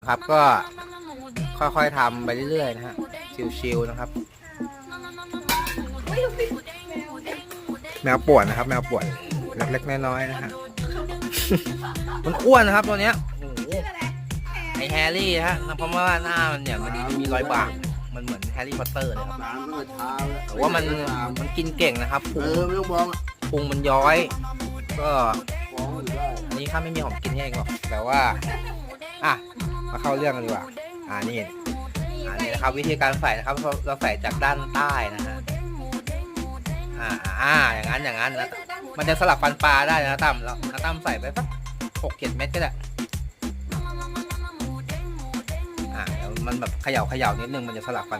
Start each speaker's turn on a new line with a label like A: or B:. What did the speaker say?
A: ครับก็ค่อยๆทำไปเรื่อยๆนะฮะชิวๆนะครับแมวป่วนนะครับแมวป่วนเล็กๆน้อยๆนะฮะ มันอ้วนนะครับตัวเนี้ยโอ้โหไอแฮร์รี่ฮะเพราะว่าหน้ามันเนี่ยมันมีรอยบากมันเหมือนแฮร์รี่พอตเตอร์เลยครับแต่ว่ามันกินเก่งนะครับพุงมันย้อยก็อันนี้ข้าไม่มีของกินให้เองหรอกแต่ว่าอ่ะมาเข้าเรื่องกันดีกว่านี่นะครับวิธีการใส่นะครับเราใส่จากด้านใต้นะฮะอย่างนั้นนะมันจะสลับฟันปลาได้นะตั้มแล้วนะตั้มใส่ไปสัก6-7 เม็ดก็ได้เดี๋ยวมันแบบเขย่านิดนึงมันจะสลับฟัน